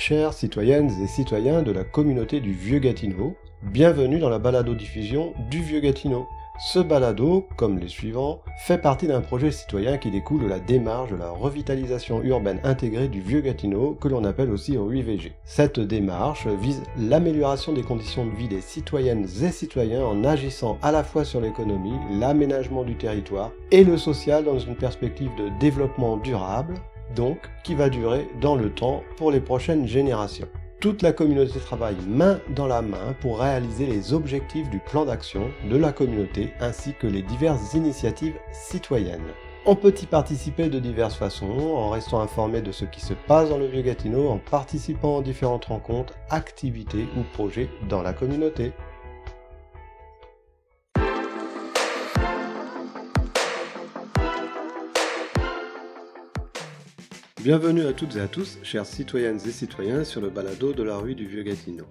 Chères citoyennes et citoyens de la communauté du Vieux-Gatineau, bienvenue dans la balado-diffusion du Vieux-Gatineau. Ce balado, comme les suivants, fait partie d'un projet citoyen qui découle de la démarche de la revitalisation urbaine intégrée du Vieux-Gatineau, que l'on appelle aussi RUVG. Cette démarche vise l'amélioration des conditions de vie des citoyennes et citoyens en agissant à la fois sur l'économie, l'aménagement du territoire et le social dans une perspective de développement durable, donc qui va durer dans le temps pour les prochaines générations. Toute la communauté travaille main dans la main pour réaliser les objectifs du plan d'action de la communauté ainsi que les diverses initiatives citoyennes. On peut y participer de diverses façons, en restant informé de ce qui se passe dans le Vieux-Gatineau, en participant aux différentes rencontres, activités ou projets dans la communauté. Bienvenue à toutes et à tous, chères citoyennes et citoyens, sur le balado de la rue du Vieux-Gatineau.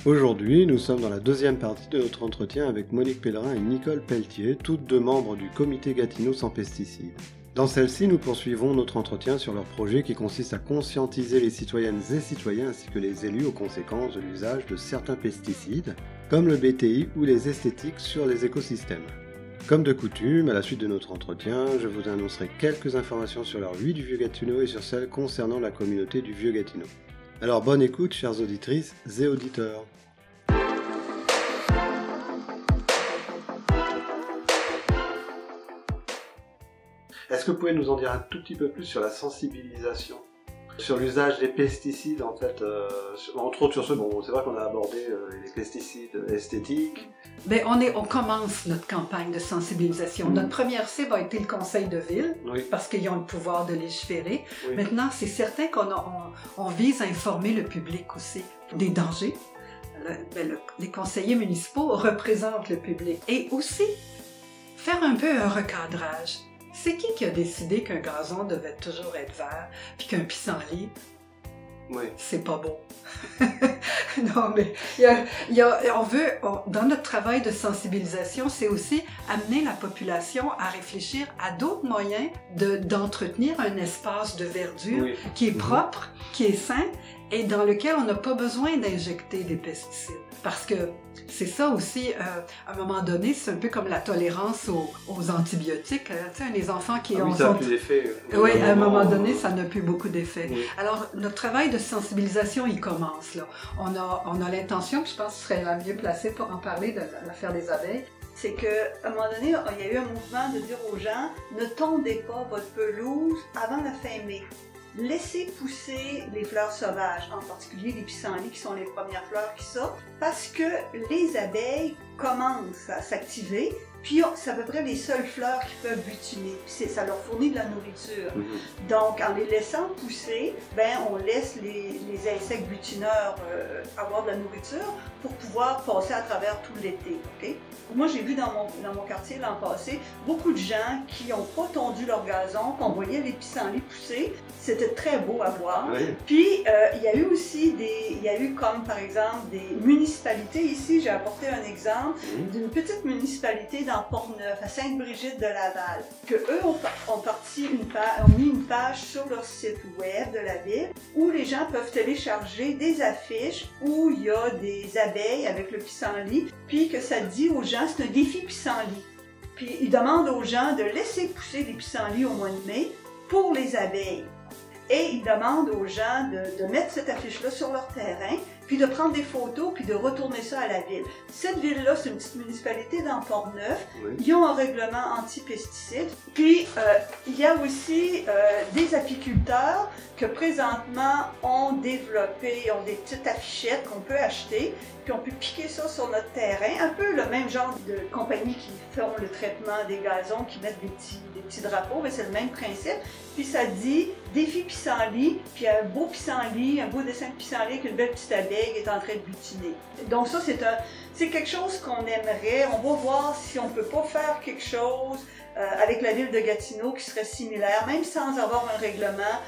Aujourd'hui, nous sommes dans la deuxième partie de notre entretien avec Monique Pellerin et Nicole Pelletier, toutes deux membres du comité Gatineau sans pesticides. Dans celle-ci, nous poursuivons notre entretien sur leur projet qui consiste à conscientiser les citoyennes et citoyens ainsi que les élus aux conséquences de l'usage de certains pesticides, comme le BTI ou les esthétiques sur les écosystèmes. Comme de coutume, à la suite de notre entretien, je vous annoncerai quelques informations sur la rue du Vieux-Gatineau et sur celles concernant la communauté du Vieux-Gatineau. Alors bonne écoute, chères auditrices et auditeurs. Est-ce que vous pouvez nous en dire un tout petit peu plus sur la sensibilisation ? Sur l'usage des pesticides, en fait, entre autres sur ce, bon, c'est vrai qu'on a abordé les pesticides esthétiques. Ben, on commence notre campagne de sensibilisation. Notre première cible a été le conseil de ville, parce qu'ils ont le pouvoir de légiférer. Oui. Maintenant, c'est certain qu'on vise à informer le public aussi des dangers. Les conseillers municipaux représentent le public. Et aussi, faire un peu un recadrage. C'est qui a décidé qu'un gazon devait toujours être vert, puis qu'un pissenlit, c'est pas beau? Non, mais dans notre travail de sensibilisation, c'est aussi amener la population à réfléchir à d'autres moyens d'entretenir un espace de verdure qui est propre, qui est sain, et dans lequel on n'a pas besoin d'injecter des pesticides. Parce que c'est ça aussi, à un moment donné, c'est un peu comme la tolérance aux antibiotiques. Tu sais, les enfants qui ont... ça n'a plus d'effet. Oui, à un moment donné, ça n'a plus beaucoup d'effet. Oui. Alors, notre travail de sensibilisation, il commence là. On a l'intention, puis je pense que je serais la mieux placée pour en parler de l'affaire des abeilles. C'est qu'à un moment donné, il y a eu un mouvement de dire aux gens, ne tondez pas votre pelouse avant la fin mai. Laissez pousser les fleurs sauvages, en particulier les pissenlits qui sont les premières fleurs qui sortent, parce que les abeilles commencent à s'activer, puis c'est à peu près les seules fleurs qui peuvent butiner. Ça leur fournit de la nourriture. Donc, en les laissant pousser, on laisse les insectes butineurs avoir de la nourriture pour pouvoir passer à travers tout l'été. Okay? Moi, j'ai vu dans mon quartier l'an passé beaucoup de gens qui n'ont pas tondu leur gazon, qu'on voyait les pissenlits pousser. C'était très beau à voir. Oui. Puis, il y a eu aussi comme par exemple des municipalités. Ici, j'ai apporté un exemple d'une petite municipalité dans Port-Neuf, à Sainte-Brigitte-de-Laval, que eux ont mis une page sur leur site web de la ville où les gens peuvent télécharger des affiches où il y a des abeilles avec le pissenlit, puis que ça dit aux gens, c'est un défi pissenlit. Puis ils demandent aux gens de laisser pousser les pissenlits au mois de mai pour les abeilles. Et ils demandent aux gens de mettre cette affiche-là sur leur terrain, puis de prendre des photos, puis de retourner ça à la ville. Cette ville-là, c'est une petite municipalité dans Port-Neuf. Oui. Ils ont un règlement anti-pesticides. Puis, il y a aussi des apiculteurs que présentement ont des petites affichettes qu'on peut acheter, puis on peut piquer ça sur notre terrain. Un peu le même genre de compagnie qui font le traitement des gazons, qui mettent des petits drapeaux, mais c'est le même principe. Puis ça dit « Défi pissenlit », puis un beau pissenlit, un beau dessin de pissenlit avec une belle petite abeille qui est en train de butiner. Donc ça, c'est quelque chose qu'on aimerait. On va voir si on ne peut pas faire quelque chose avec la ville de Gatineau qui serait similaire, même sans avoir un règlement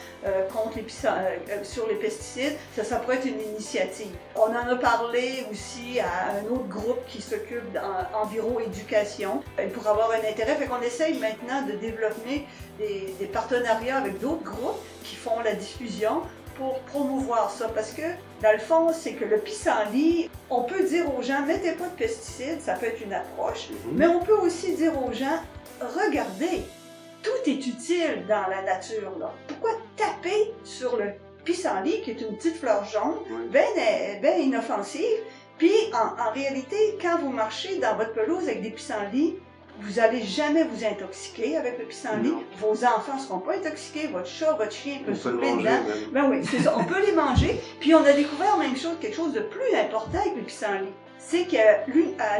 sur les pesticides, ça pourrait être une initiative. On en a parlé aussi à un autre groupe qui s'occupe d'enviro-éducation. Il pourrait avoir un intérêt, fait qu'on essaye maintenant de développer des partenariats avec d'autres groupes qui font la diffusion pour promouvoir ça, parce que, dans le fond, c'est que le pissenlit, on peut dire aux gens, mettez pas de pesticides, ça peut être une approche, mais on peut aussi dire aux gens, regardez, tout est utile dans la nature, là. Pourquoi taper sur le pissenlit, qui est une petite fleur jaune, bien inoffensive, puis en réalité, quand vous marchez dans votre pelouse avec des pissenlits, vous n'allez jamais vous intoxiquer avec le pissenlit. Non. Vos enfants ne seront pas intoxiqués, votre chat, votre chien peut souper dedans. Ben oui, c'est ça, on peut les manger. Puis on a découvert même chose, quelque chose de plus important avec le pissenlit. C'est qu'à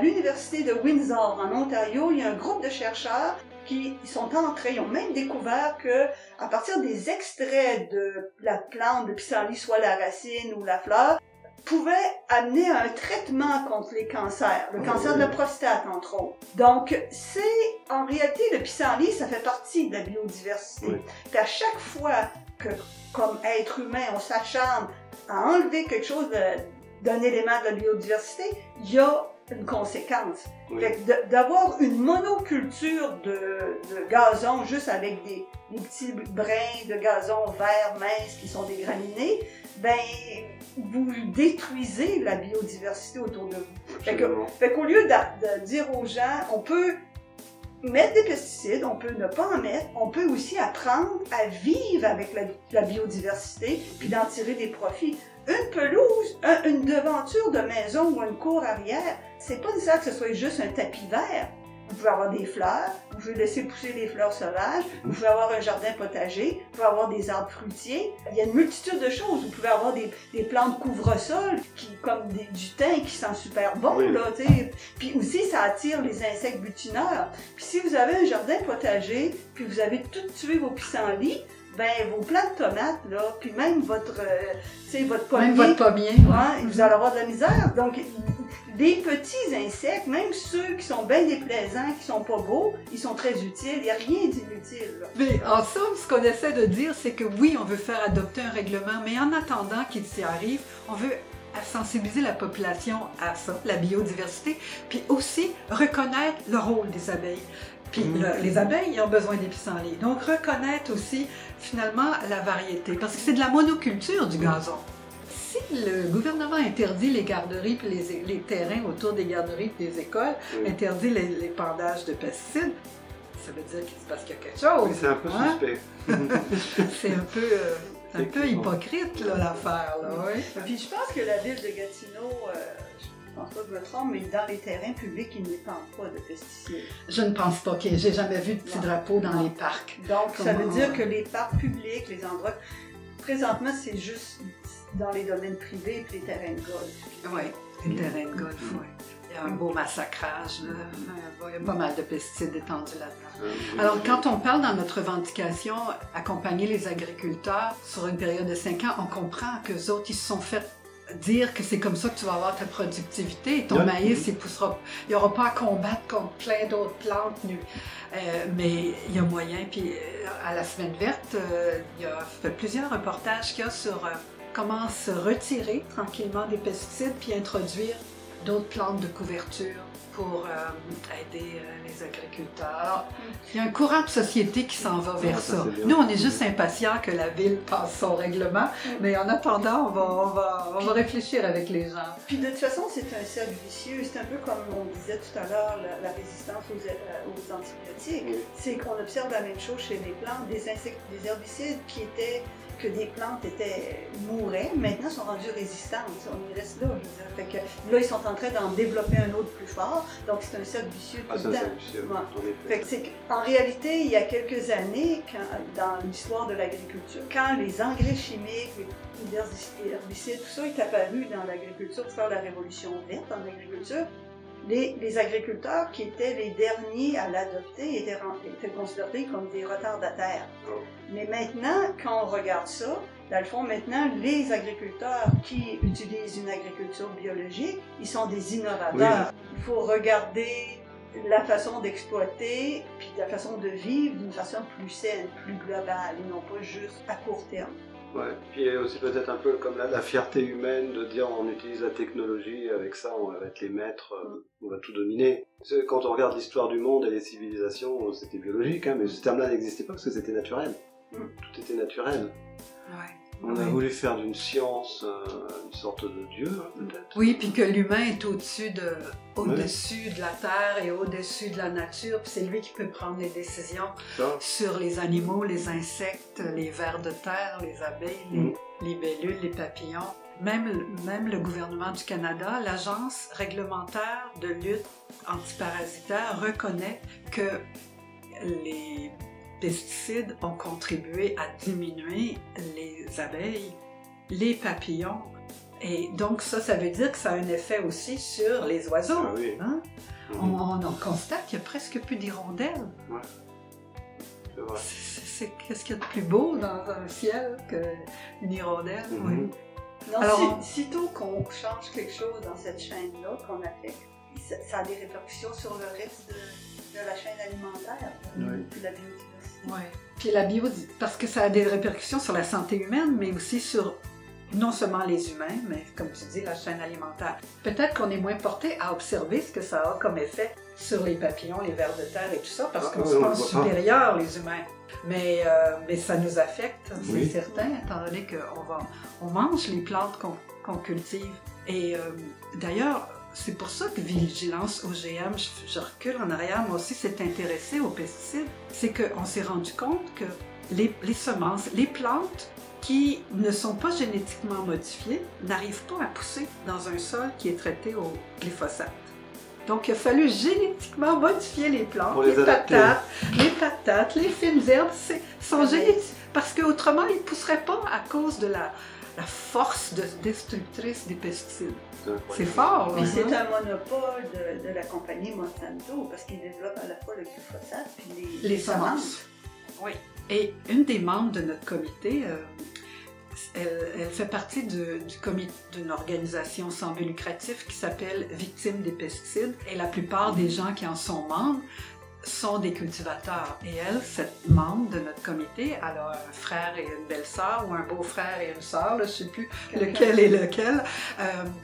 l'université de Windsor, en Ontario, il y a un groupe de chercheurs qui sont entrés, ils ont même découvert que à partir des extraits de la plante de pissenlit, soit la racine ou la fleur, pouvait amener à un traitement contre les cancers, le cancer de la prostate, entre autres. Donc, en réalité, le pissenlit, ça fait partie de la biodiversité. Puis à chaque fois que, comme être humain, on s'acharne à enlever quelque chose d'un élément de la biodiversité, il y a une conséquence. D'avoir une monoculture de gazon juste avec des petits brins de gazon vert mince qui sont des graminées, ben vous détruisez la biodiversité autour de vous. Fait qu'au lieu de dire aux gens, on peut mettre des pesticides, on peut ne pas en mettre, on peut aussi apprendre à vivre avec la biodiversité puis d'en tirer des profits. Une pelouse, une devanture de maison ou une cour arrière, c'est pas nécessaire que ce soit juste un tapis vert. Vous pouvez avoir des fleurs, vous pouvez laisser pousser des fleurs sauvages, vous pouvez avoir un jardin potager, vous pouvez avoir des arbres fruitiers. Il y a une multitude de choses. Vous pouvez avoir des plantes couvre-sol, comme du thym qui sent super bon, là, t'sais. Puis aussi, ça attire les insectes butineurs. Puis si vous avez un jardin potager, puis vous avez tout tué vos pissenlits, ben vos plants de tomates, là, puis même votre pommier, même votre pommier, vous allez avoir de la misère. Donc, des petits insectes, même ceux qui sont bien déplaisants, qui sont pas beaux, ils sont très utiles. Il n'y a rien d'inutile, là. Mais en somme, ce qu'on essaie de dire, c'est que oui, on veut faire adopter un règlement, mais en attendant qu'il s'y arrive, on veut sensibiliser la population à ça, la biodiversité, puis aussi reconnaître le rôle des abeilles. Puis les abeilles, ils ont besoin des pissenlits. Donc, reconnaître aussi, finalement, la variété. Parce que c'est de la monoculture du gazon. Si le gouvernement interdit les garderies puis les terrains autour des garderies et des écoles, interdit l'épandage de pesticides, ça veut dire qu'il se passe quelque chose. Oui, c'est un peu suspect. C'est un peu hypocrite, là, l'affaire. Là, oui. Puis je pense que la ville de Gatineau... je pense pas que je me trompe, mais dans les terrains publics, ils n'épandent pas de pesticides. Je ne pense pas qu'il y ait. J'ai jamais vu de petits drapeaux dans les parcs. Donc, ça veut dire que les parcs publics, les endroits... Présentement, c'est juste dans les domaines privés et les terrains de golf. Oui, les terrains de golf, oui. Il y a un beau massacrage, là. Il y a pas mal de pesticides étendus là-dedans. Alors, quand on parle dans notre revendication, accompagner les agriculteurs sur une période de 5 ans, on comprend qu'eux autres, ils se sont fait dire que c'est comme ça que tu vas avoir ta productivité et ton maïs, il poussera. Il n'y aura pas à combattre contre plein d'autres plantes nues. Mais il y a moyen. Puis à la Semaine verte, il y a fait plusieurs reportages qu'il y a sur comment se retirer tranquillement des pesticides puis introduire d'autres plantes de couverture pour aider les agriculteurs. Il y a un courant de société qui s'en va vers ça. Nous, on est juste impatients que la ville passe son règlement, mais en attendant, on va réfléchir avec les gens. Puis de toute façon, c'est un cercle vicieux. C'est un peu comme on disait tout à l'heure, la résistance aux antibiotiques. C'est qu'on observe la même chose chez les plantes, des herbicides que des plantes mouraient, maintenant sont rendues résistantes. On y reste là, je veux dire. Fait que là, ils sont en train d'en développer un autre plus fort, donc c'est un cercle vicieux tout le temps. Fait que c'est qu'en réalité, il y a quelques années, dans l'histoire de l'agriculture, quand les engrais chimiques, les herbicides, tout ça est apparu dans l'agriculture pour faire la révolution verte en agriculture, les agriculteurs qui étaient les derniers à l'adopter étaient considérés comme des retardataires. Mais maintenant, quand on regarde ça, dans le fond, maintenant, les agriculteurs qui utilisent une agriculture biologique, ils sont des innovateurs. Il faut regarder la façon d'exploiter, puis la façon de vivre d'une façon plus saine, plus globale, et non pas juste à court terme. Ouais, puis aussi peut-être un peu comme la fierté humaine de dire on utilise la technologie, avec ça on va être les maîtres, on va tout dominer. Quand on regarde l'histoire du monde et les civilisations, c'était biologique, hein, mais ce terme-là n'existait pas parce que c'était naturel. Tout était naturel. Ouais. On a voulu faire d'une science une sorte de Dieu, peut-être. Oui, puis que l'humain est au-dessus de la Terre et au-dessus de la nature, puis c'est lui qui peut prendre les décisions sur les animaux, les insectes, les vers de terre, les abeilles, les libellules, les papillons. Même le gouvernement du Canada, l'Agence réglementaire de lutte antiparasitaire reconnaît que les pesticides ont contribué à diminuer les abeilles, les papillons. Et donc ça veut dire que ça a un effet aussi sur les oiseaux. Ah oui. Hein? On constate qu'il n'y a presque plus d'hirondelles. Ouais. C'est vrai. Qu'est-ce qu'il y a de plus beau dans un ciel qu'une hirondelle? Oui. Non, alors, sitôt qu'on change quelque chose dans cette chaîne-là qu'on a fait, ça a des répercussions sur le reste de la chaîne alimentaire, puis la biodiversité. Oui, puis la biodiversité, parce que ça a des répercussions sur la santé humaine, mais aussi sur non seulement les humains, mais comme tu dis, la chaîne alimentaire. Peut-être qu'on est moins porté à observer ce que ça a comme effet sur les papillons, les vers de terre et tout ça, parce qu'on se pense supérieurs, les humains. Mais ça nous affecte, c'est certain, étant donné qu'on mange les plantes qu'on cultive. Et d'ailleurs, c'est pour ça que Vigilance OGM, je recule en arrière, moi aussi, s'est intéressé aux pesticides. C'est qu'on s'est rendu compte que les semences, les plantes qui ne sont pas génétiquement modifiées n'arrivent pas à pousser dans un sol qui est traité au glyphosate. Donc, il a fallu génétiquement modifier les plantes, les patates, les fines herbes, sont génétiques. Parce qu'autrement, ils ne pousseraient pas à cause de la force destructrice des pesticides. C'est fort, mais c'est un monopole de la compagnie Monsanto, parce qu'ils développent à la fois le glyphosate et les semences. Oui. Et une des membres de notre comité, elle fait partie d'une organisation sans but lucratif qui s'appelle Victimes des pesticides. Et la plupart des gens qui en sont membres sont des cultivateurs. Et elle, cette membre de notre comité, elle a un frère et une belle-sœur, ou un beau-frère et une sœur, je ne sais plus lequel est lequel,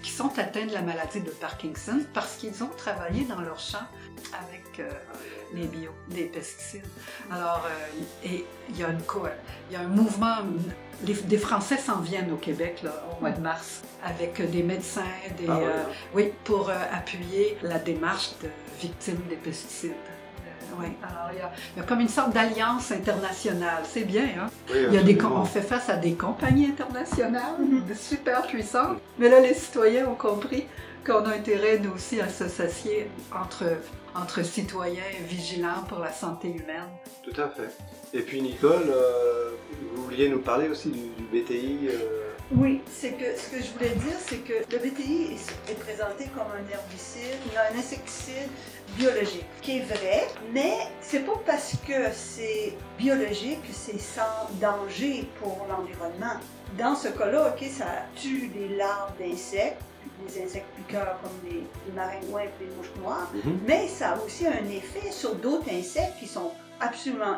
qui sont atteints de la maladie de Parkinson parce qu'ils ont travaillé dans leur champ avec des pesticides. Alors, et il y a un mouvement, des Français s'en viennent au Québec là, au mois de mars avec des médecins, pour appuyer la démarche de victimes des pesticides. Oui, alors il y a comme une sorte d'alliance internationale, c'est bien, hein? Oui, on fait face à des compagnies internationales, super puissantes, mais là les citoyens ont compris qu'on a intérêt nous aussi à s'associer entre citoyens vigilants pour la santé humaine. Tout à fait. Et puis Nicole, vous vouliez nous parler aussi du BTI Oui, ce que je voulais dire, c'est que le BTI est présenté comme un herbicide, un insecticide biologique, qui est vrai, mais c'est pas parce que c'est biologique que c'est sans danger pour l'environnement. Dans ce cas-là, ça tue des larves d'insectes, des insectes piqueurs comme les maringouins et les mouches noires, mais ça a aussi un effet sur d'autres insectes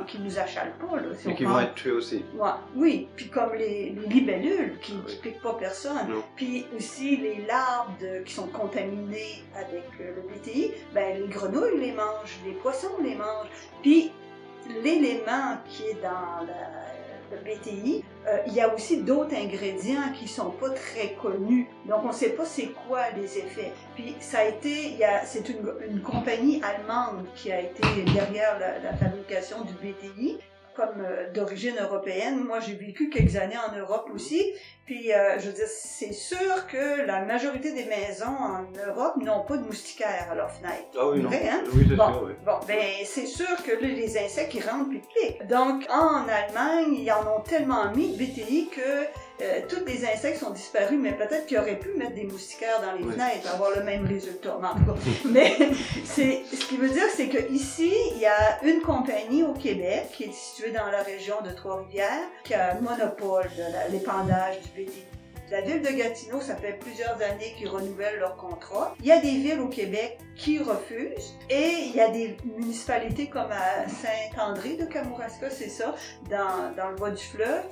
qui nous achalent pas. Là, et qui vont être tués aussi. Ouais, oui, puis comme les libellules qui ne piquent pas personne, puis aussi les larves qui sont contaminées avec le BTI, les grenouilles les mangent, les poissons les mangent, puis l'élément qui est dans le BTI, il y a aussi d'autres ingrédients qui sont pas très connus, donc on ne sait pas c'est quoi les effets. Puis c'est une compagnie allemande qui a été derrière la fabrication du BTI, comme d'origine européenne. Moi, j'ai vécu quelques années en Europe aussi, puis je veux dire, c'est sûr que la majorité des maisons en Europe n'ont pas de moustiquaires à leur fenêtre. Ah oui, non. Vrai, hein? Oui, c'est sûr, oui. Bon, c'est sûr que là, les insectes, ils rentrent puis ils piquent. Donc, en Allemagne, ils en ont tellement mis de BTI que tous les insectes sont disparus, mais peut-être qu'ils auraient pu mettre des moustiquaires dans les fenêtres pour avoir le même résultat. En tout cas. Mais ce qui veut dire, c'est qu'ici, il y a une compagnie au Québec qui est située dans la région de Trois-Rivières qui a un monopole de l'épandage du BTI. La ville de Gatineau, ça fait plusieurs années qu'ils renouvellent leur contrat. Il y a des villes au Québec qui refusent et il y a des municipalités comme à Saint-André de Kamouraska, c'est ça, dans le bas du fleuve,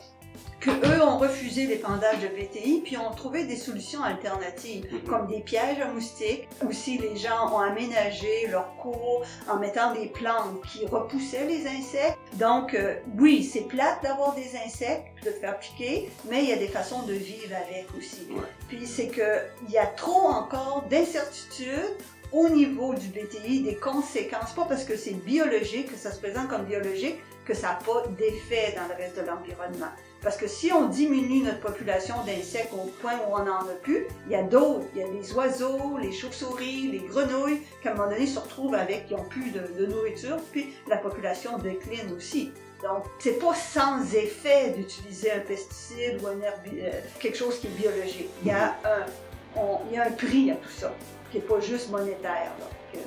qu'eux ont refusé l'épandage de BTI, puis ont trouvé des solutions alternatives, comme des pièges à moustiques. Aussi, les gens ont aménagé leur cours en mettant des plantes qui repoussaient les insectes. Donc, oui, c'est plate d'avoir des insectes, de te faire piquer, mais il y a des façons de vivre avec aussi. Ouais. Puis c'est qu'il y a trop encore d'incertitudes au niveau du BTI, des conséquences, pas parce que c'est biologique, que ça se présente comme biologique, que ça n'a pas d'effet dans le reste de l'environnement. Parce que si on diminue notre population d'insectes au point où on n'en a plus, il y a d'autres, il y a les oiseaux, les chauves-souris, les grenouilles, qu'à un moment donné se retrouvent avec, qui n'ont plus de nourriture, puis la population décline aussi. Donc, c'est pas sans effet d'utiliser un pesticide ou quelque chose qui est biologique. Il y a un prix à tout ça, qui n'est pas juste monétaire, là,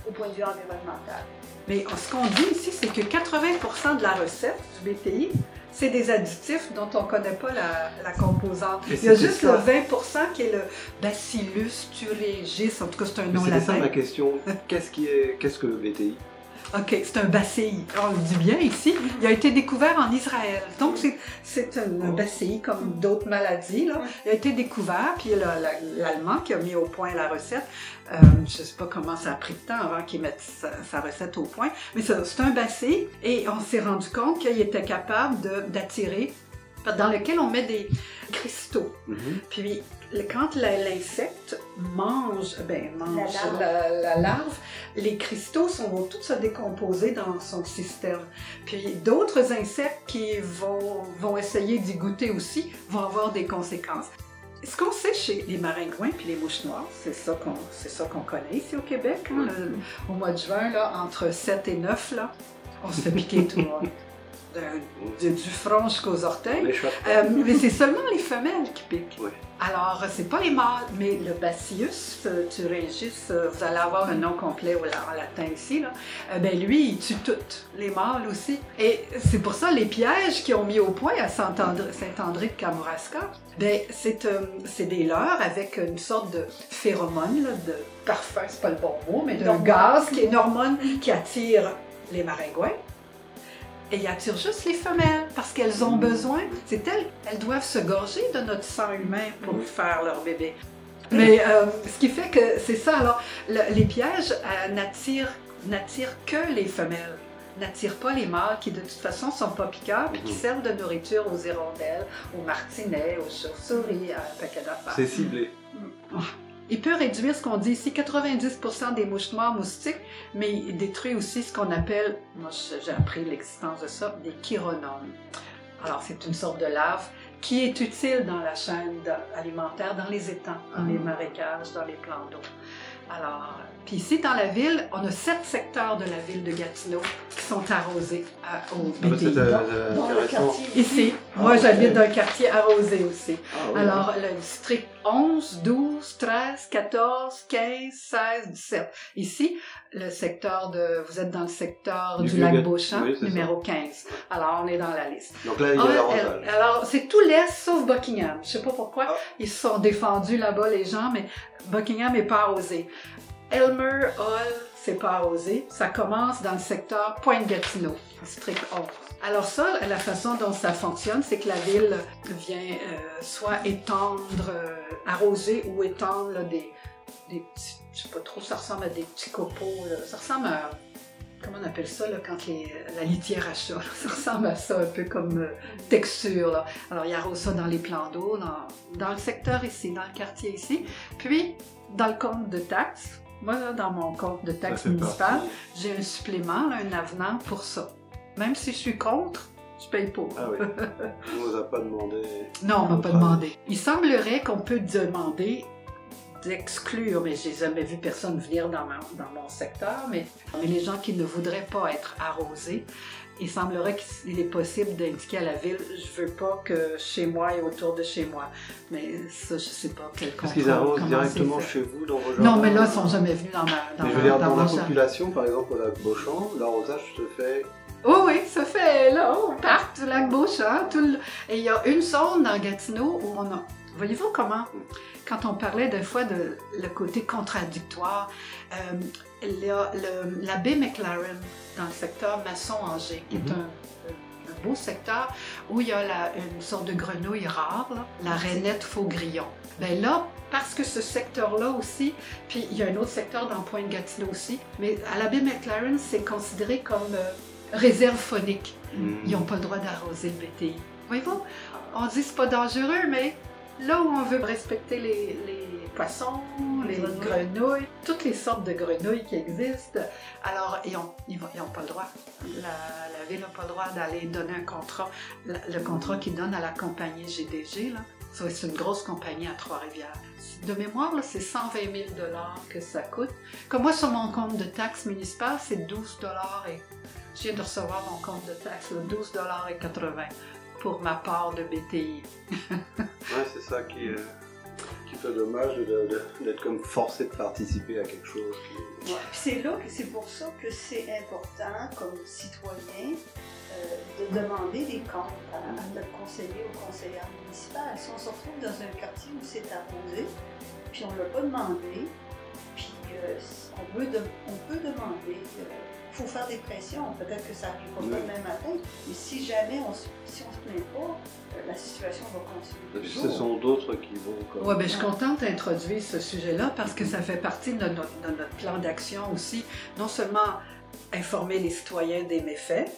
au point de vue environnemental. Mais ce qu'on dit ici, c'est que 80% de la recette du BTI, c'est des additifs dont on ne connaît pas la composante. Il y a juste le 20% qui est le Bacillus thuringiensis, en tout cas c'est un nom latin. C'est ça ma question. Qu'est-ce que le BTI? OK, c'est un bacilli. On le dit bien ici. Il a été découvert en Israël. Donc, c'est un bacilli comme d'autres maladies, là. Il a été découvert, puis l'Allemand qui a mis au point la recette. Je ne sais pas comment ça a pris de temps avant qu'il mette sa recette au point, mais c'est un bacilli. Et on s'est rendu compte qu'il était capable d'attirer, dans lequel on met des cristaux. Puis, quand l'insecte mange la larve, les cristaux vont tous se décomposer dans son système. Puis d'autres insectes qui vont essayer d'y goûter aussi vont avoir des conséquences. Ce qu'on sait chez les maringouins puis les mouches noires, c'est ça qu'on connaît ici au Québec. Hein, au mois de juin, là, entre 7 et 9, là, on se fait piquer tout le monde. Du front jusqu'aux orteils. Mais c'est seulement les femelles qui piquent. Oui. Alors, c'est pas les mâles, mais le Bacillus thuringiensis, vous allez avoir le nom complet en latin ici, là, ben lui, il tue toutes, les mâles aussi. Et c'est pour ça, les pièges qu'ils ont mis au point à Saint-André de Kamouraska, ben c'est des leurres avec une sorte de phéromone, là, de parfum, c'est pas le bon mot, mais d'un gaz qui est une hormone qui attire les maringouins. Et ils attirent juste les femelles parce qu'elles ont besoin, elles doivent se gorger de notre sang humain pour faire leur bébé. Mais ce qui fait que c'est ça, alors, les pièges n'attirent que les femelles, n'attirent pas les mâles qui de toute façon sont pas piqueurs et qui servent de nourriture aux hirondelles, aux martinets, aux chauves-souris, à un paquet d'affaires. C'est ciblé. Il peut réduire ce qu'on dit ici, 90% des mouches noires moustiques, mais il détruit aussi ce qu'on appelle, moi j'ai appris l'existence de ça, des chironomes. Alors c'est une sorte de larve qui est utile dans la chaîne alimentaire, dans les étangs, dans les marécages, dans les plans d'eau. Alors, puis ici dans la ville, on a 7 secteurs de la ville de Gatineau qui sont arrosés au BTI. Dans le quartier. Ici, moi j'habite dans un quartier arrosé aussi. Alors, le district 11, 12, 13, 14, 15, 16, 17. Ici, le secteur vous êtes dans le secteur du lac Beauchamp, numéro 15. Alors, on est dans la liste. Donc là, il y a l'arrosage. Alors, c'est tout l'Est sauf Buckingham. Je ne sais pas pourquoi. Ils se sont défendus là-bas, les gens, mais Buckingham n'est pas arrosé. Elmer Hall, c'est pas arrosé. Ça commence dans le secteur Pointe-Gatineau, district 11. Alors ça, la façon dont ça fonctionne, c'est que la ville vient soit étendre, arroser ou étendre là, des petits, je sais pas trop, ça ressemble à des petits copeaux, là. Ça ressemble à, comment on appelle ça, là, quand la litière à chat, là. Ça ressemble à ça, un peu comme texture, là. Alors, il arrose ça dans les plans d'eau, dans le secteur ici, dans le quartier ici. Puis, dans le compte de taxes, moi, là, dans mon compte de taxes municipales, j'ai un supplément, là, un avenant pour ça. Même si je suis contre, je paye pas. Ah oui. On nous a pas demandé. Non, on m'a pas demandé. Il semblerait qu'on peut demander d'exclure, mais j'ai jamais vu personne venir dans mon secteur, mais les gens qui ne voudraient pas être arrosés, il semblerait qu'il est possible d'indiquer à la ville, je veux pas que chez moi et autour de chez moi. Mais ça, je sais pas quel contrôle. Est-ce qu'ils arrosent directement chez vous dans vos jardins? Non, mais là, ils sont jamais venus dans mais je veux dire, dans la population, par exemple, au lac Beauchamp, l'arrosage se fait... Oh oui, ça fait là, au parc du lac Beauchamp. Et il y a une zone dans Gatineau où on a... Voyez-vous comment, quand on parlait des fois de le côté contradictoire, l'abbé McLaren dans le secteur Masson-Angers, qui est un beau secteur où il y a une sorte de grenouille rare, là, la rainette faux-grillon. Bien là, parce que ce secteur-là aussi, puis il y a un autre secteur dans Pointe-Gatineau aussi, mais à la baie McLaren, c'est considéré comme réserve faunique. Ils n'ont pas le droit d'arroser le BTI. Voyez-vous, on dit que c'est pas dangereux, mais là où on veut respecter les poissons, les grenouilles, toutes les sortes de grenouilles qui existent, alors ils n'ont pas le droit. La ville n'a pas le droit d'aller donner un contrat, le contrat qu'ils donnent à la compagnie GDG, là. C'est une grosse compagnie à Trois-Rivières. De mémoire, là, c'est 120 000 $ que ça coûte. Comme moi, sur mon compte de taxes municipales, c'est 12 $ et je viens de recevoir mon compte de taxes, 12,80 $ pour ma part de BTI. Ouais, c'est ça qui fait dommage d'être comme forcé de participer à quelque chose. Ouais. C'est pour ça que c'est important, comme citoyen, de demander des comptes à notre conseiller ou conseillère municipale. Si on se retrouve dans un quartier où c'est arrosé, puis on ne l'a pas demandé, puis on peut demander, il faut faire des pressions, peut-être que ça n'arrivera pas le même matin, mais si jamais on ne se plaint pas, la situation va continuer. Ce sont d'autres qui vont... Oui, bien, je suis contente d'introduire ce sujet-là parce que ça fait partie de notre plan d'action aussi, non seulement informer les citoyens des méfaits,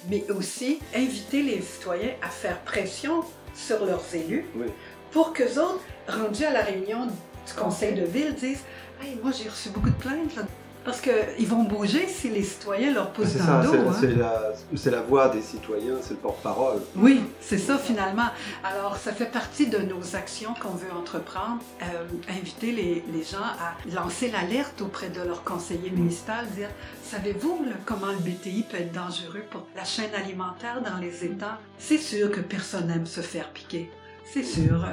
mais aussi inviter les citoyens à faire pression sur leurs élus pour qu'eux autres, rendus à la réunion du conseil de ville, disent « Hey, moi j'ai reçu beaucoup de plaintes là. » Parce qu'ils vont bouger si les citoyens leur poussent dans le dos. C'est la voix des citoyens, c'est le porte-parole. Oui, c'est ça finalement. Alors, ça fait partie de nos actions qu'on veut entreprendre, inviter les gens à lancer l'alerte auprès de leur conseiller municipal, dire « Savez-vous là, comment le BTI peut être dangereux pour la chaîne alimentaire dans les étangs? C'est sûr que personne n'aime se faire piquer. C'est sûr.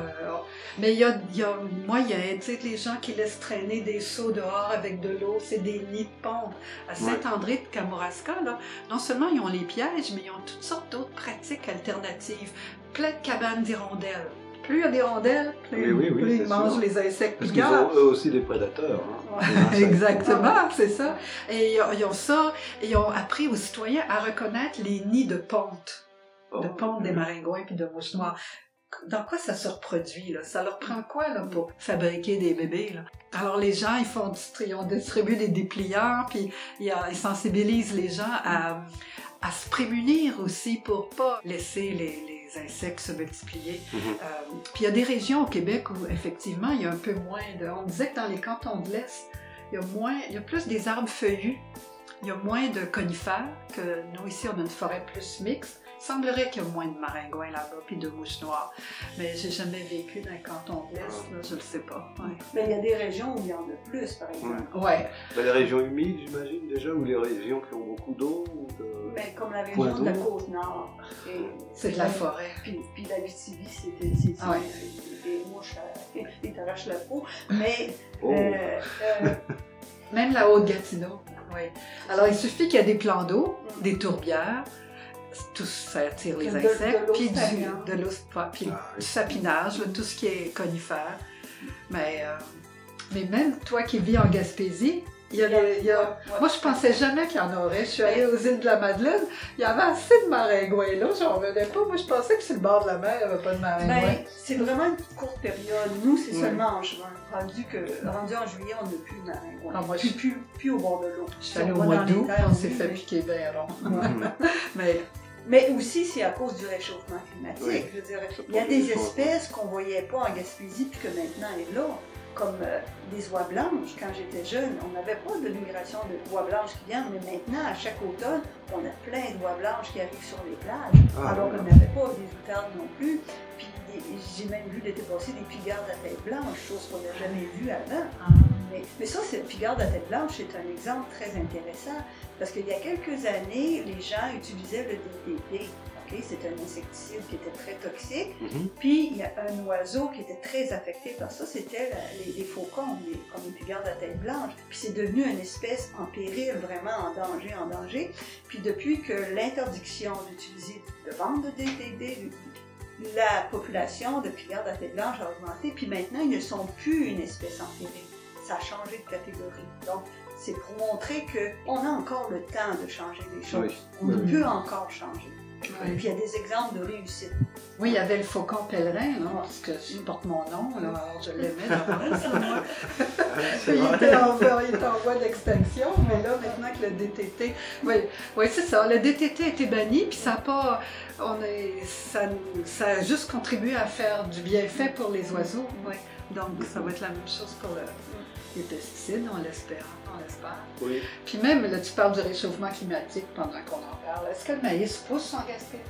Mais il y a moyen, tu sais, les gens qui laissent traîner des seaux dehors avec de l'eau, c'est des nids de ponte. À Saint-André de Kamouraska, là, non seulement ils ont les pièges, mais ils ont toutes sortes d'autres pratiques alternatives. Plein de cabanes d'hirondelles. Plus il y a d'hirondelles, plus ils mangent les insectes piquants. Parce qu'ils ont eux aussi des prédateurs. Hein. Exactement, c'est ça. Et ils ont ça, et ils ont appris aux citoyens à reconnaître les nids de ponte. De ponte des maringouins puis de mouches noires. Dans quoi ça se reproduit, là? Ça leur prend quoi, là, pour fabriquer des bébés, là? Alors, les gens, ils ont distribué des dépliants, puis ils sensibilisent les gens à se prémunir aussi pour pas laisser les insectes se multiplier. Puis il y a des régions au Québec où, effectivement, il y a un peu moins de... On disait que dans les cantons de l'Est, il y a plus des arbres feuillus, il y a moins de conifères, que nous, ici, on a une forêt plus mixte. Il semblerait qu'il y a moins de maringouins là-bas, puis de mouches noires. Mais j'ai jamais vécu dans le canton de l'Est, là, je le sais pas. Ouais. Mais il y a des régions où il y en a plus, par exemple. Ouais. Ben, les régions humides, j'imagine, déjà, ou les régions qui ont beaucoup d'eau Ben, comme la région de la Côte-Nord. C'est de la forêt. Puis la Abitibi, c'est des mouches qui t'arrachent la peau. Mais... même la Haute-Gatineau. Oui. Alors, il suffit qu'il y ait des plans d'eau, des tourbières, tout ça attire les insectes, puis du sapinage, tout ce qui est conifère. Mais même toi qui vis en Gaspésie, moi je pensais jamais qu'il y en aurait. Je suis allée aux îles de la Madeleine, il y avait assez de maringouins là, j'en revenais pas. Moi je pensais que sur le bord de la mer, il n'y avait pas de maringouins. Ben, c'est vraiment une courte période. Nous, c'est seulement en juin. Rendu en juillet, on n'a plus de maringouins. Ah, moi, plus au bord de l'eau. Je suis allée au mois d'août, on s'est fait piquer bien rond. Mais aussi, c'est à cause du réchauffement climatique. Oui. Je veux dire, il y a des espèces qu'on ne voyait pas en Gaspésie puis que maintenant elle est là. Comme des oies blanches. Quand j'étais jeune, on n'avait pas de migration de oies blanches qui viennent, mais maintenant, à chaque automne, on a plein d'oies blanches qui arrivent sur les plages, alors qu'on n'avait pas des outardes non plus. Puis j'ai même vu l'été passé des pigardes à tête blanche, chose qu'on n'a jamais vue avant. Mais ça, cette pigarde à tête blanche, c'est un exemple très intéressant, parce qu'il y a quelques années, les gens utilisaient le DDT. C'est un insecticide qui était très toxique. Puis, il y a un oiseau qui était très affecté par ça, c'était les faucons, comme les pigardes à tête blanche. Puis, c'est devenu une espèce en péril, vraiment en danger. Puis, depuis que l'interdiction d'utiliser, de vendre de DDT, la population de pigardes à tête blanche a augmenté. Puis maintenant, ils ne sont plus une espèce en péril. Ça a changé de catégorie. Donc, c'est pour montrer qu'on a encore le temps de changer les choses. On peut encore changer. Et puis il y a des exemples de réussite. Oui, il y avait le faucon pèlerin, là, parce que je porte mon nom, là, alors je l'aimais d'avance, moi. Il était en voie d'extinction, mais là, maintenant que le DTT... Oui, c'est ça, le DTT a été banni, puis ça a pas... Ça a juste contribué à faire du bienfait pour les oiseaux. Oui. Donc, ça va être la même chose pour les pesticides, on l'espère. Oui. Puis même, là, tu parles du réchauffement climatique pendant qu'on en parle. Est-ce que le maïs pousse sans gaspiller?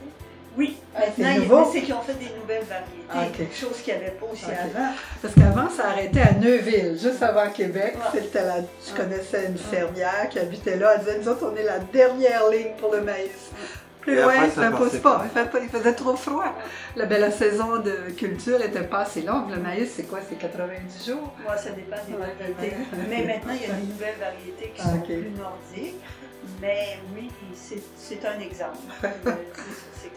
Oui, c'est qu'ils ont fait des nouvelles variétés, quelque chose qu'il n'y avait pas aussi avant. Parce qu'avant, ça arrêtait à Neuville, juste avant Québec. Je connaissais une fermière qui habitait là, elle disait, nous autres, on est la dernière ligne pour le maïs. Plus loin, ça ne pousse pas. Il faisait trop froid. La saison de culture n'était pas assez longue. Le maïs, c'est quoi? C'est 90 jours? Moi, ça dépend des variétés. Mais maintenant, il y a des nouvelles variétés qui sont plus nordiques. Mais oui, c'est un exemple.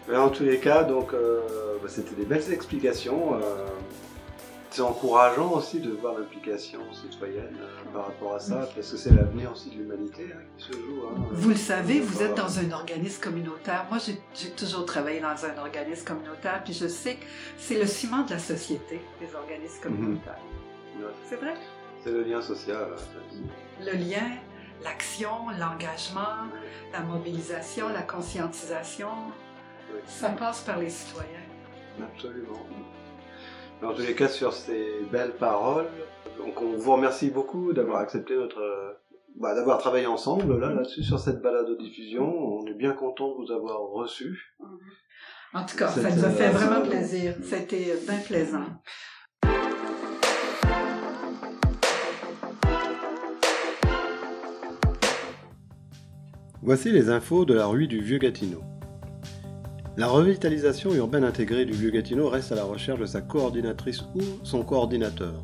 Mais en tous les cas, donc, c'était des belles explications. C'est encourageant aussi de voir l'implication citoyenne par rapport à ça, parce que c'est l'avenir aussi de l'humanité qui se joue. Vous le savez, vous êtes dans un organisme communautaire. Moi, j'ai toujours travaillé dans un organisme communautaire, puis je sais que c'est le ciment de la société, les organismes communautaires. C'est vrai? C'est le lien social. Le lien, l'action, l'engagement, la mobilisation, la conscientisation, ça passe par les citoyens. Absolument. En tous les cas, sur ces belles paroles, donc on vous remercie beaucoup d'avoir accepté d'avoir travaillé ensemble là-dessus sur cette balado-diffusion. On est bien content de vous avoir reçus. En tout cas, ça nous a fait vraiment plaisir. C'était bien plaisant. Voici les infos de la rue du Vieux-Gatineau. La revitalisation urbaine intégrée du Vieux-Gatineau reste à la recherche de sa coordinatrice ou son coordinateur.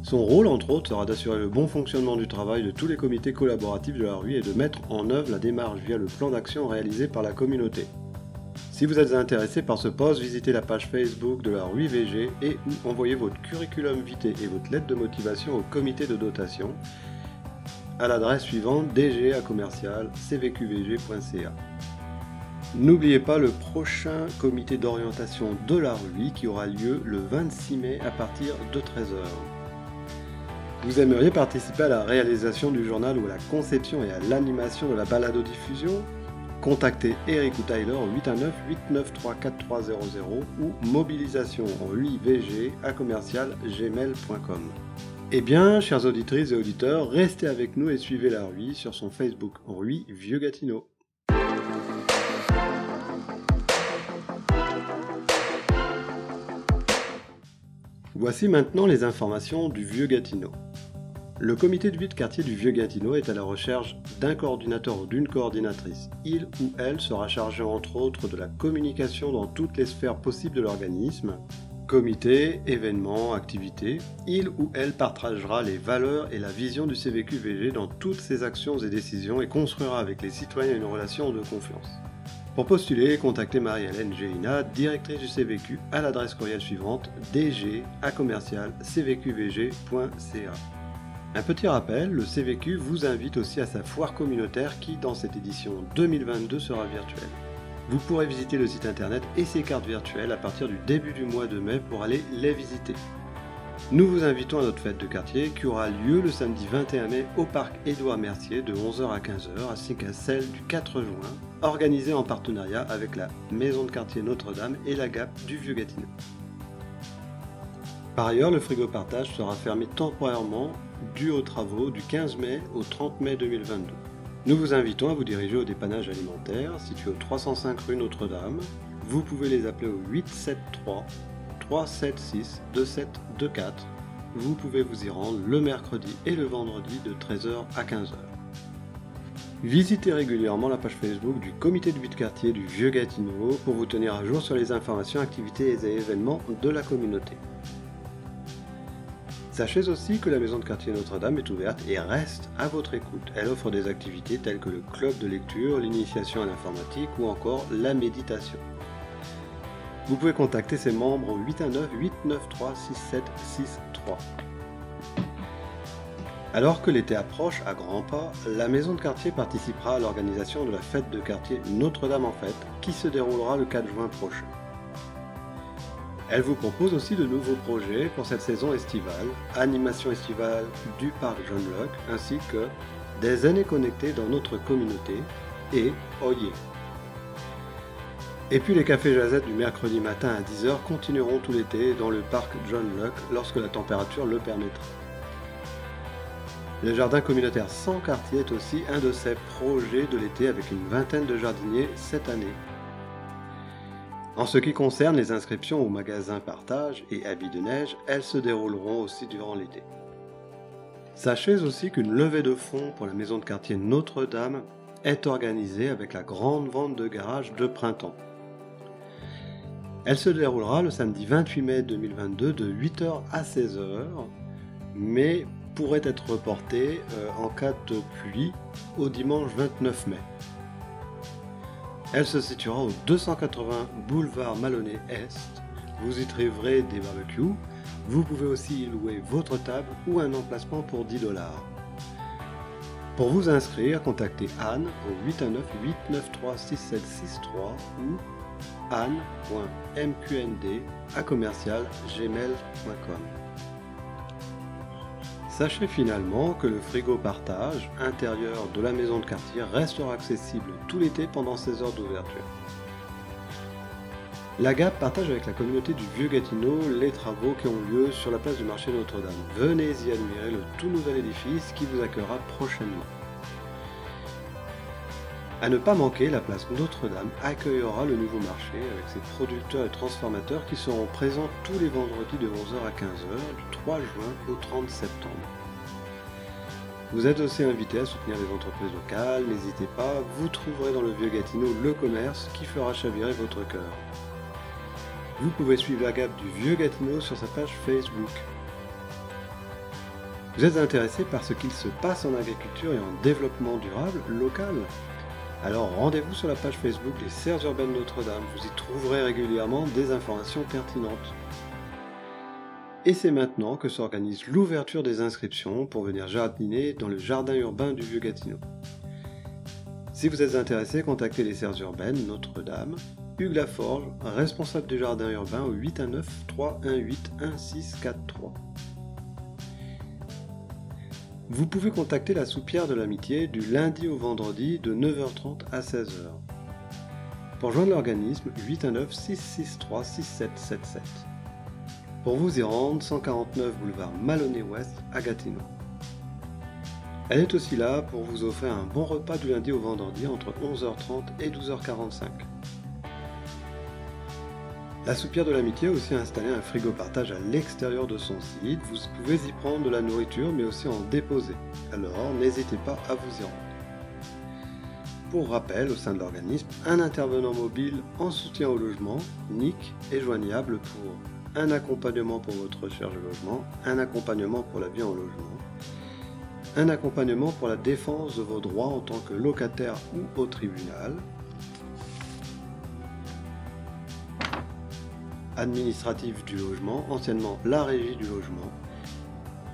Son rôle, entre autres, sera d'assurer le bon fonctionnement du travail de tous les comités collaboratifs de la rue et de mettre en œuvre la démarche via le plan d'action réalisé par la communauté. Si vous êtes intéressé par ce poste, visitez la page Facebook de la rue VG et ou envoyez votre curriculum vitae et votre lettre de motivation au comité de dotation à l'adresse suivante dga@cvqvg.ca. N'oubliez pas le prochain comité d'orientation de la rue qui aura lieu le 26 mai à partir de 13h. Vous aimeriez participer à la réalisation du journal ou à la conception et à l'animation de la balado-diffusion? Contactez Eric ou Tyler au 819-893-4300 ou mobilisation ruivg@gmail.com. Eh bien, chères auditrices et auditeurs, restez avec nous et suivez la rue sur son Facebook Rue Vieux-Gatineau. Voici maintenant les informations du Vieux-Gatineau. Le comité de vie de quartier du Vieux-Gatineau est à la recherche d'un coordinateur ou d'une coordinatrice. Il ou elle sera chargé entre autres de la communication dans toutes les sphères possibles de l'organisme. Comité, événements, activités. Il ou elle partagera les valeurs et la vision du CVQVG dans toutes ses actions et décisions et construira avec les citoyens une relation de confiance. Pour postuler, contactez Marie-Hélène Géina, directrice du CVQ, à l'adresse courriel suivante dg@cvqvg.ca. Un petit rappel, le CVQ vous invite aussi à sa foire communautaire qui, dans cette édition 2022, sera virtuelle. Vous pourrez visiter le site internet et ses cartes virtuelles à partir du début du mois de mai pour aller les visiter. Nous vous invitons à notre fête de quartier qui aura lieu le samedi 21 mai au parc Édouard Mercier de 11h à 15h ainsi qu'à celle du 4 juin, organisée en partenariat avec la Maison de quartier Notre-Dame et la GAP du Vieux-Gatineau. Par ailleurs, le frigo partage sera fermé temporairement dû aux travaux du 15 mai au 30 mai 2022. Nous vous invitons à vous diriger au dépannage alimentaire situé au 305 rue Notre-Dame. Vous pouvez les appeler au 873 376 2724. Vous pouvez vous y rendre le mercredi et le vendredi de 13h à 15h. Visitez régulièrement la page Facebook du comité de vie de quartier du Vieux-Gatineau pour vous tenir à jour sur les informations, activités et événements de la communauté. Sachez aussi que la maison de quartier Notre-Dame est ouverte et reste à votre écoute. Elle offre des activités telles que le club de lecture, l'initiation à l'informatique ou encore la méditation. Vous pouvez contacter ses membres au 819-893-6763. Alors que l'été approche à grands pas, la maison de quartier participera à l'organisation de la fête de quartier Notre-Dame en Fête, qui se déroulera le 4 juin prochain. Elle vous propose aussi de nouveaux projets pour cette saison estivale, animation estivale du parc John Locke, ainsi que des aînés connectés dans notre communauté et Oyer. Et puis les cafés jazettes du mercredi matin à 10h continueront tout l'été dans le parc John Locke lorsque la température le permettra. Le jardin communautaire sans quartier est aussi un de ces projets de l'été avec une vingtaine de jardiniers cette année. En ce qui concerne les inscriptions au magasin Partage et Habits de neige, elles se dérouleront aussi durant l'été. Sachez aussi qu'une levée de fonds pour la maison de quartier Notre-Dame est organisée avec la grande vente de garage de printemps. Elle se déroulera le samedi 28 mai 2022 de 8h à 16h, mais pourrait être reportée en cas de pluie au dimanche 29 mai. Elle se situera au 280 boulevard Maloney Est. Vous y trouverez des barbecues. Vous pouvez aussi y louer votre table ou un emplacement pour 10 $. Pour vous inscrire, contactez Anne au 819-893-6763 ou anne.mqnd@gmail.com. Sachez finalement que le frigo partage intérieur de la maison de quartier restera accessible tout l'été pendant 16 heures d'ouverture. La GAP partage avec la communauté du Vieux-Gatineau les travaux qui ont lieu sur la place du marché Notre-Dame. Venez y admirer le tout nouvel édifice qui vous accueillera prochainement. À ne pas manquer, la place Notre-Dame accueillera le nouveau marché avec ses producteurs et transformateurs qui seront présents tous les vendredis de 11h à 15h du 3 juin au 30 septembre. Vous êtes aussi invité à soutenir les entreprises locales, n'hésitez pas, vous trouverez dans le Vieux-Gatineau le commerce qui fera chavirer votre cœur. Vous pouvez suivre la GAP du Vieux-Gatineau sur sa page Facebook. Vous êtes intéressé par ce qu'il se passe en agriculture et en développement durable local ? Alors rendez-vous sur la page Facebook des Serres urbaines Notre-Dame, vous y trouverez régulièrement des informations pertinentes. Et c'est maintenant que s'organise l'ouverture des inscriptions pour venir jardiner dans le jardin urbain du Vieux-Gatineau. Si vous êtes intéressé, contactez les Serres urbaines Notre-Dame, Hugues Laforge, responsable du jardin urbain au 819-318-1643. Vous pouvez contacter la Soupière de l'Amitié du lundi au vendredi de 9h30 à 16h. Pour joindre l'organisme, 819-663-6777. Pour vous y rendre, 149 boulevard Maloney Ouest à Gatineau. Elle est aussi là pour vous offrir un bon repas du lundi au vendredi entre 11h30 et 12h45. La Soupière de l'Amitié a aussi installé un frigo partage à l'extérieur de son site. Vous pouvez y prendre de la nourriture mais aussi en déposer. Alors n'hésitez pas à vous y rendre. Pour rappel, au sein de l'organisme, un intervenant mobile en soutien au logement, NIC, est joignable pour un accompagnement pour votre recherche de logement, un accompagnement pour la vie en logement, un accompagnement pour la défense de vos droits en tant que locataire ou au tribunal, administratif du logement, anciennement la régie du logement,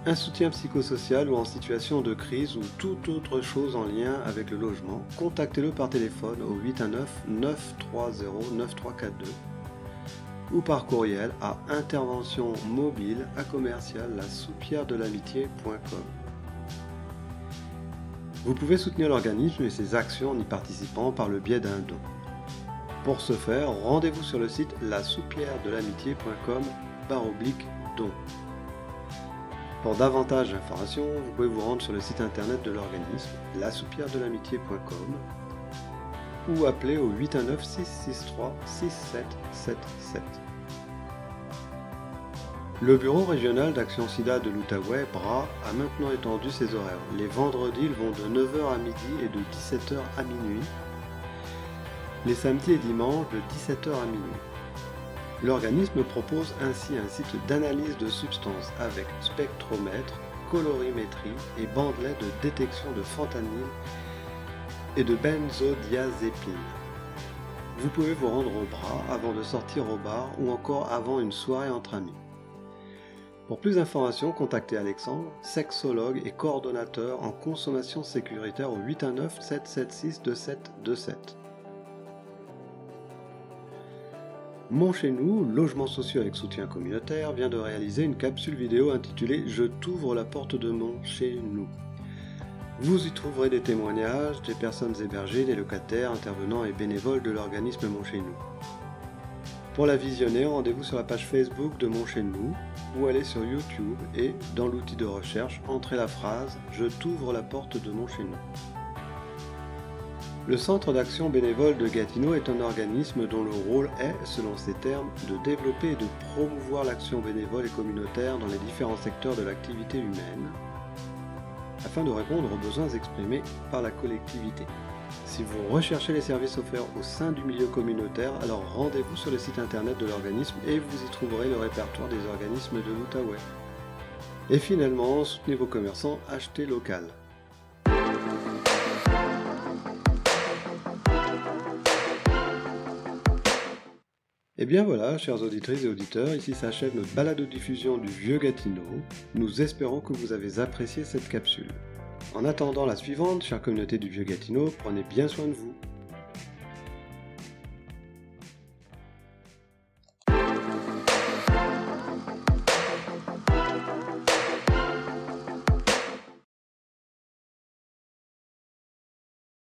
un soutien psychosocial ou en situation de crise ou toute autre chose en lien avec le logement, contactez-le par téléphone au 819-930-9342 ou par courriel à interventionmobile@lasoupièredelamitié.com. Vous pouvez soutenir l'organisme et ses actions en y participant par le biais d'un don. Pour ce faire, rendez-vous sur le site lasoupièredelamitié.com/don. Pour davantage d'informations, vous pouvez vous rendre sur le site internet de l'organisme, lasoupièredelamitié.com, ou appeler au 819-663-6777. Le Bureau régional d'action SIDA de l'Outaouais, BRA, a maintenant étendu ses horaires. Les vendredis, ils vont de 9h à midi et de 17h à minuit. Les samedis et dimanches, de 17h à minuit. L'organisme propose ainsi un site d'analyse de substances avec spectromètre, colorimétrie et bandelet de détection de fentanyl et de benzodiazépine. Vous pouvez vous rendre au BRA avant de sortir au bar ou encore avant une soirée entre amis. Pour plus d'informations, contactez Alexandre, sexologue et coordonnateur en consommation sécuritaire au 819 776 2727. Mon Chez Nous, logement social avec soutien communautaire, vient de réaliser une capsule vidéo intitulée « Je t'ouvre la porte de mon Chez Nous ». Vous y trouverez des témoignages des personnes hébergées, des locataires, intervenants et bénévoles de l'organisme Mon Chez Nous. Pour la visionner, rendez-vous sur la page Facebook de Mon Chez Nous ou allez sur YouTube et, dans l'outil de recherche, entrez la phrase « Je t'ouvre la porte de Mon Chez Nous ». Le Centre d'action bénévole de Gatineau est un organisme dont le rôle est, selon ses termes, de développer et de promouvoir l'action bénévole et communautaire dans les différents secteurs de l'activité humaine, afin de répondre aux besoins exprimés par la collectivité. Si vous recherchez les services offerts au sein du milieu communautaire, alors rendez-vous sur le site internet de l'organisme et vous y trouverez le répertoire des organismes de l'Outaouais. Et finalement, soutenez vos commerçants, achetez local. Et bien voilà, chères auditrices et auditeurs, ici s'achève notre balado-diffusion du Vieux Gatineau. Nous espérons que vous avez apprécié cette capsule. En attendant la suivante, chère communauté du Vieux Gatineau, prenez bien soin de vous.